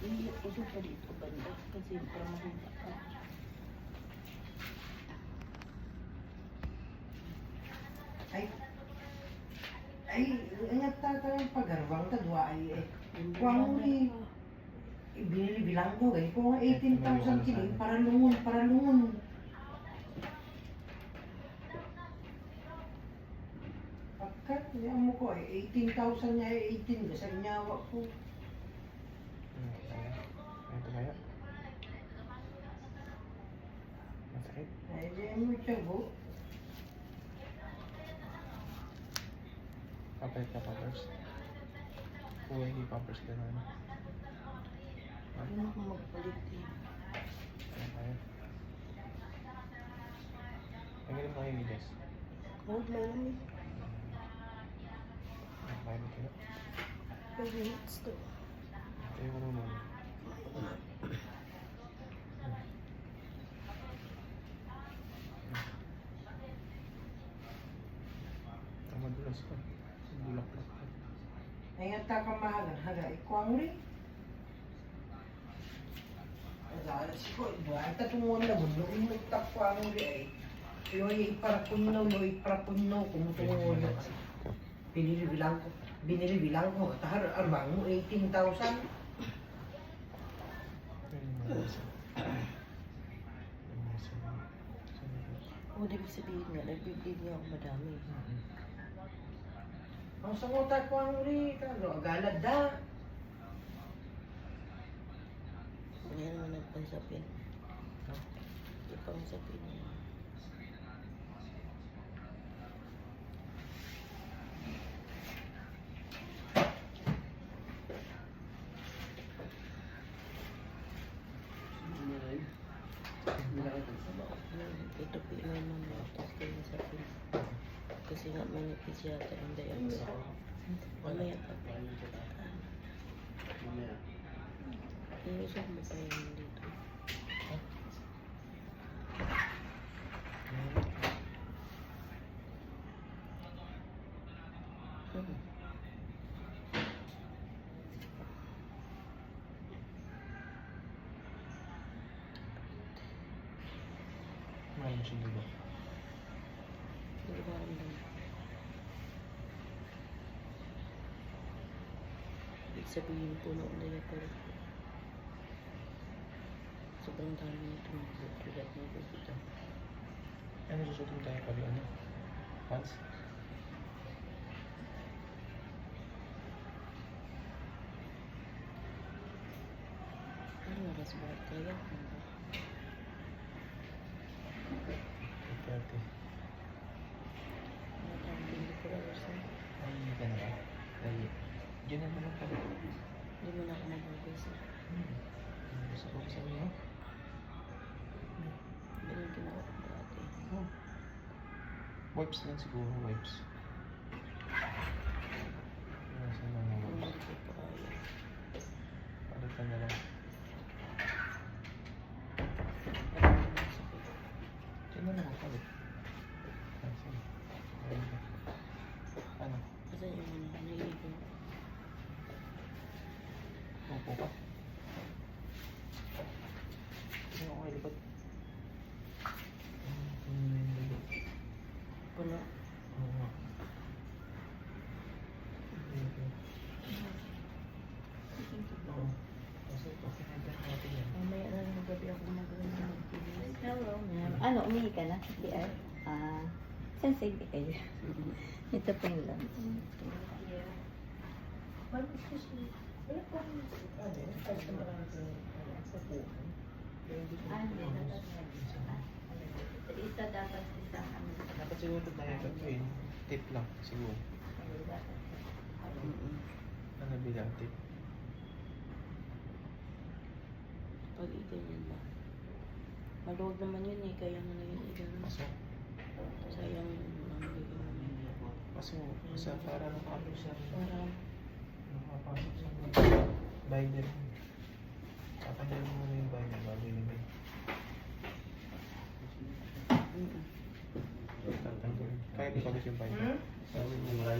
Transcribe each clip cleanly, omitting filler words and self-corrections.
Usog pa dito banda kasi para makita ka. Ay, ingat tatang pag-arbang tadwa ay kuwang uli. Binili bilang ko eh, kung 18,000 kili, para lungon. Pagkat, niya mo ko eh, 18,000 niya eh, 18, kasi nyawa ko. Ito kaya? Masakit? Ay, diyan mo siya po. Papalit ka pampers? Uwi hindi pampers ka na. Ano ako magpalit eh. Ano kaya? Ang galing mo kayo, Midas. Huwag lang namin. Ano kaya mo kaya? 5 minutes to. Tayo ko naman. Madulas ka. Bulak-bulak ka. Ay, nga takamahagan, haga, ikuwang rin. Ay, siko, ay, tatungon na mo, yung nagtakwang rin ay. Yoy, iparapunno, kumutungon na. Binili bilang ko, tahar arbang mo, 18,000. O, di ba sabihin nga, nagbibig niya ako madami. Ang sanguta ko ang uri, agalad da. Ngayon naman nagpansapin. Ipangsapin niya. Ito po yung mga tapos kayo nasapin. Kasi nga manipis yata yung diax. Mamaya pa. Iusap mo pa yan dito. Maraming siyang dugo. Hindi ba ramdam? Ibig sabihin puno na yung parang sobrang dami nitong tulad ng bubita. Ano susuot mo tayo pali ano? Pants? Ano oras ba? Kaya? 30. Ano tawag? 24 hours na. Ay, hindi ka na ba? Dahil, dyan naman ang pala. Hindi mo na ako mabugas eh. Gusto ko sabi mo? Ganun ginawa ko dati. Oh. Wipes lang siguro, wipes. Nasa mga Kung wipes. hindi ko pa kaya. Palitan na lang. Parang masakit. Diyan na lang ang palit. Asan? Ayun ka. Ano? Kasi yung naiigo. Upo ka? Hindi ako kayo lipat. Puno. Oo nga. Oo. Kasi pakinagyan natin yan. Mamaya na lang gabi ako magaling na mag-TV. Hello, ma'am. Ano, umihi ka na? DR? Sensei di kayo. Ito po yung lunch. Isa dapat isa kami. Dapat siguro ito tayo gagawin. Tip lang, siguro. Ano bilang tip? Pag iganyan ba? Maluwag naman yun eh, kaya nga na yun iganyan. Kaso, Sayang yung bigyan mo. sa para makapasok sa Para makapasok sa binder. Papanyan mo muna yung binder bago ilagay. Tatanggalin. Kaya di pagkas yung binder. Ako na.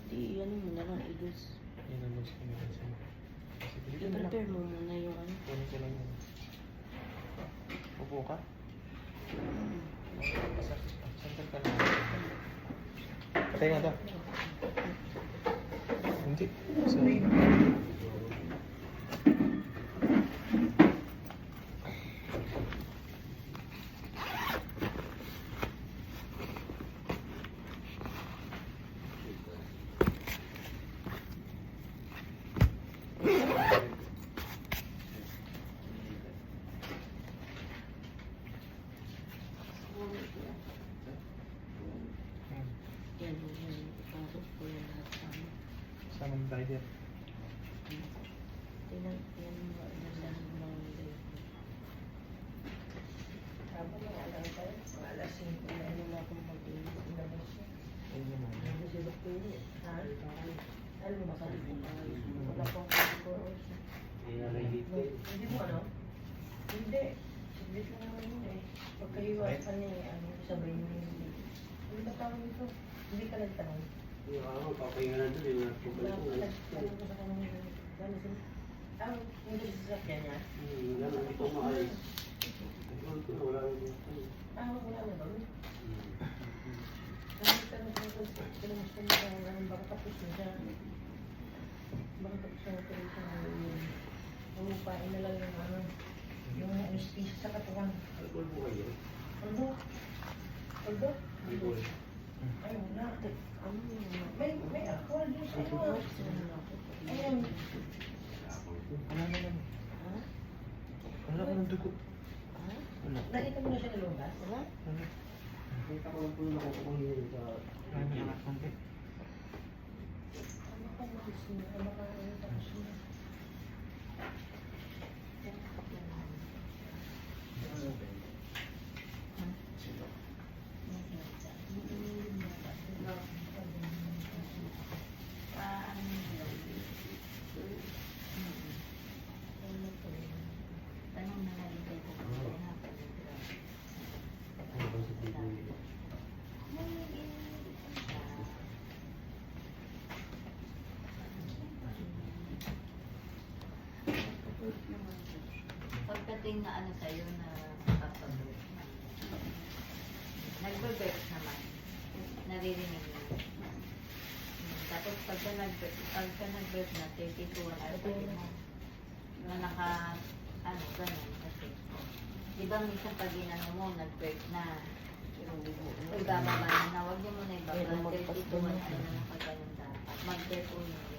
di, ano mo na lang, igus. Yan ang mas kinipansin. Kasi dito na lang. I-prepare mo muna yung ano. Kunin ko lang yun. Upo ka? Sandal ka lang. Patay nga daw. Hindi. Sorry. Yan, yan. Ipasok ko yan lahat sa ano. Sama na tayo dyan. Tingnan, yan mo. Nandahan mo lang yung day. Habang mga alam tayo, mga alas 5 na Ano na akong mag-inis. inabas siya. Ayun naman. Ano si Dr. Lee? Ha? Ano mo Masalik masalik mo mo? tayo. Wala pang kumpuro. Hindi mo ano? Hindi. Saglit lang naman yun eh. Pag kayo pa ni ano, sabay mo yung ano ba tawag ito? Hindi ka nagtanong. Wala ka nagtanong ko sa kanong gano'n sila. Ah, hindi sa sasakyan niya? Ah, wala na doon. Nagtanong ko sa kinamusta mo sa ganun, baka tapos na siya. Baka tapos na ito sa umupain na lang yung ano, yung anesthesia sa katawan. Ano? Ano? Ay, wala. Ano yung May alcohol din sa iyo. Ayan. Wala na lang. Ha? Wala ka ng dugo. Ha? Wala. Nakita mo na siya nalungas? Wala? Wala. Wala na anak konti. Ano ka malis niya? Ano ka tapos niya? Tanong na lang din ko. Pagdating na ano sa'yo na kapag nagbe-birth naman, naririnig mo. Tapos pagka nag-birth na, 32 ang sabi mo na naka, ano, ganun kasi. Di ba minsan pag inano mo, nag-birth na, ibababa na, huwag niyo muna ibaba, 32 ang ano na nakaganon dapat. Mag-birth ulit.